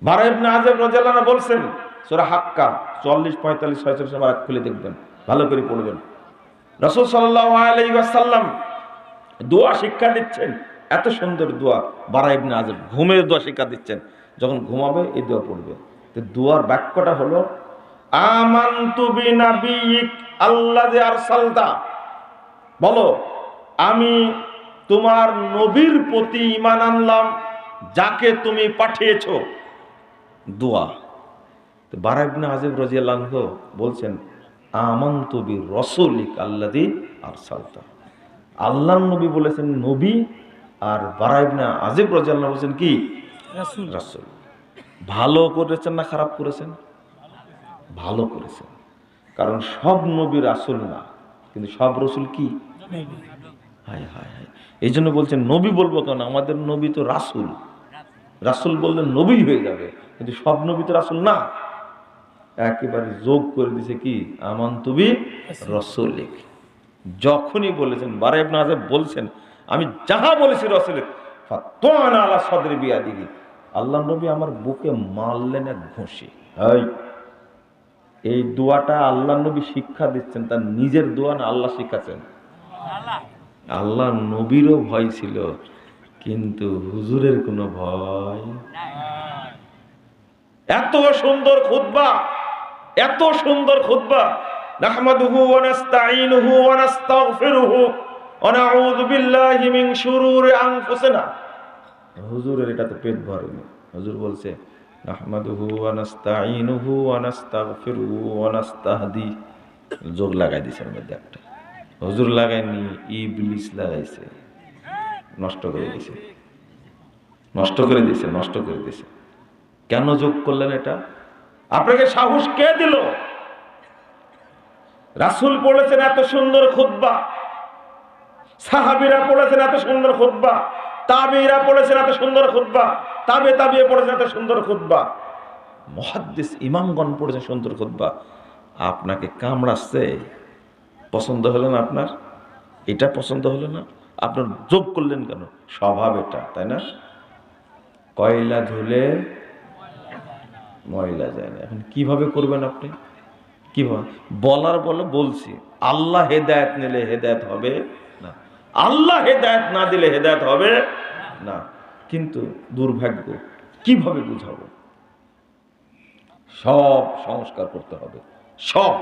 বারা ইবনে আযিব রাদিয়াল্লাহু আনহু বলছেন, সূরা হাক্কা 44, 45, 46 নম্বর আয়াত খুলে দেখবেন, ভালো করে পড়বেন। রাসূল সাল্লাল্লাহু আলাইহি ওয়াসাল্লাম দোয়া শিক্ষা দিচ্ছেন, এত সুন্দর দোয়া। বারা ইবনে আযিব ঘুমের দোয়া শিক্ষা দিচ্ছেন, যখন ঘুমাবে এই দোয়া পড়বে। তো দোয়ার বাক্যটা হলো, আমানতু বিনাবিয়িক আল্লাযী আরসালতা, বলো আমি তোমার নবীর প্রতি ঈমান আনলাম যাকে তুমি পাঠিয়েছো। দোয়া। তো বারা ইবনে আযিব রাদিয়াল্লাহু আনহু বলছেন, আমানতু বিরাসূলিক আল্লাযী আরসালতা। আল্লাহর নবী বলেছেন নবী, আর বারা ইবনে আযিব রাদিয়াল্লাহু আনহু বলেছেন কি? রাসূল। রাসূল। ভালো করেছেন না খারাপ করেছেন? ভালো করেছেন। কারণ সব নবী রাসূল না, কিন্তু সব রাসূল কি? হায় হায় হায়। এই জন্য বলছেন নবী বলবো কেন, আমাদের নবী তো রাসূল। রাসূল বললে নবী হয়ে যাবে, কিন্তু সব নবী তো রাসূল না। একেবারে যোগ করে দিছে কি? আমানতু বিরাসূলিক। যখনই বলেছেন, বারা ইবনে আযিব বলছেন, আমি যাহা বলেছি রাসূলের, ফাতানা আলা সাদরি বিয়াদিহি, আল্লাহর নবী আমার বুকে মারলেন এক ঘুষি। এই দোয়াটা আল্লাহর নবী শিক্ষা দিচ্ছেন, তার নিজের দোয়া না, আল্লাহ শিখাচ্ছেন। আল্লাহ নবীরও ভয় ছিল, কিন্তু হুজুরের কোনো ভয়। এত সুন্দর খুতবা, এত সুন্দর খুতবা। নাহমাদুহু ওয়া নাস্তাঈনুহু ওয়া নাস্তাগফিরুহু ওয়া নাউযু বিল্লাহি মিন শুরুরি আনফুসিনা। হুজুরের এটা তো পেট ভরেনি। হুজুর বলছে, নাহমাদুহু ওয়া নাস্তাঈনুহু ওয়া নাস্তাগফিরুহু ওয়া নাস্তাহদি। যোগ লাগাই দিয়েছেন মধ্যে একটা। হুজুর লাগায়নি, ইবলিস লাগাইছে, নষ্ট করে দিয়েছে, নষ্ট করে দিয়েছে, নষ্ট করে দিয়েছে। কেন যোগ করলেন এটা? আপনাকে সাহস কে দিল? রাসূল পড়েছেন এত সুন্দর খুতবা, সাহাবীরা পড়েছেন এত সুন্দর খুতবা, তাবেঈরা পড়েছেন এত সুন্দর খুতবা, তাবে পড়েছেন এত সুন্দর খুতবা, মুহাদ্দিস ইমামগণ পড়েছেন সুন্দর খুতবা। আপনাকে কামড়াচ্ছে, পছন্দ হলো না আপনার? এটা পছন্দ হলো না, আপনার যোগ করলেন কেন? স্বভাব এটা, তাই না? কয়লা ধুলে ময়লা যায় না। এখন কিভাবে করবেন আপনি? কিভাবে বলার বলে বলছি, আল্লাহ হেদায়েত নিলে হেদায়েত হবে না, আল্লাহ হেদায়েত না দিলে হেদায়েত হবে না। কিন্তু দুর্ভাগ্য, কিভাবে বুঝাবো? সব সংস্কার করতে হবে, সব।